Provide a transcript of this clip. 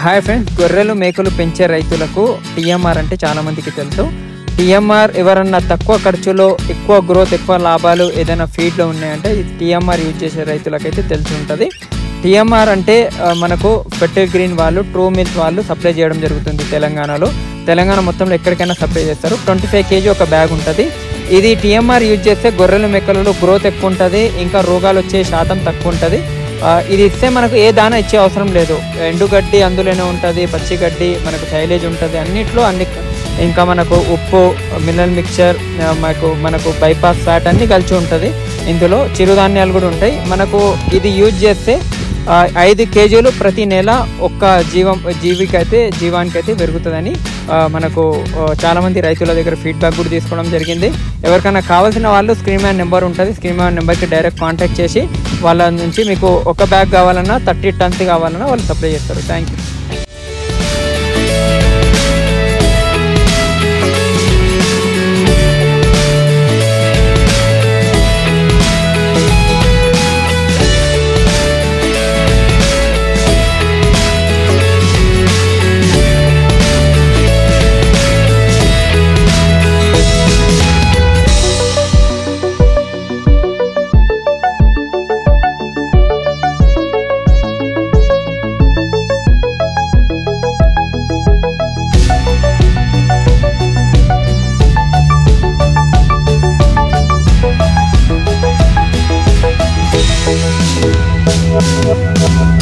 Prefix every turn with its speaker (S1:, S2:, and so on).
S1: Hi friends, గొర్రెలు మేకలు పెంచే రైతులకు టీఎంఆర్ అంటే చాలా మందికి తెలుసు. టీఎంఆర్ ఎవరన్నా తక్కువ ఖర్చులో ఎక్కువ గ్రోత్, ఎక్కువ లాభాలు ఏదైనా ఫీడ్లో ఉన్నాయంటే టీఎంఆర్ యూజ్ చేసే రైతులకైతే తెలిసి ఉంటుంది. టీఎంఆర్ అంటే మనకు ఫెర్టైల్ గ్రీన్ వాళ్ళు, ట్రూ మిల్క్ వాళ్ళు సప్లై చేయడం జరుగుతుంది తెలంగాణలో. తెలంగాణ మొత్తంలో ఎక్కడికైనా సప్లై చేస్తారు. 25 kg ఒక బ్యాగ్ ఉంటుంది. ఇది టీఎంఆర్ యూజ్ చేస్తే గొర్రెలు మేకలలో గ్రోత్ ఎక్కువ ఉంటుంది, ఇంకా రోగాలు వచ్చే శాతం తక్కువ ఉంటుంది. ఇది ఇస్తే మనకు ఏ దానా ఇచ్చే అవసరం లేదు. ఎండుగడ్డి అందులోనే ఉంటుంది, పచ్చిగడ్డి, మనకు సైలేజ్ ఉంటుంది, అన్నిట్లో అన్ని, ఇంకా మనకు ఉప్పు, మినరల్ మిక్చర్, మనకు బైపాస్ ఫ్యాట్ అన్నీ కలిసి ఉంటుంది. ఇందులో చిరుధాన్యాలు కూడా ఉంటాయి. మనకు ఇది యూజ్ చేస్తే 5 kg ప్రతి నెల ఒక్క జీవానికైతే పెరుగుతుందని మనకు చాలామంది రైతుల దగ్గర ఫీడ్బ్యాక్ కూడా తీసుకోవడం జరిగింది. ఎవరికైనా కావాల్సిన వాళ్ళు స్క్రీన్ మ్యాన్ నెంబర్ ఉంటుంది, స్క్రీన్ మ్యాన్ నెంబర్కి డైరెక్ట్ కాంటాక్ట్ చేసి వాళ్ళ నుంచి మీకు ఒక బ్యాగ్ కావాలన్నా 30 tons కావాలన్నా వాళ్ళు సప్లై చేస్తారు. Thank you.
S2: We'll be right back.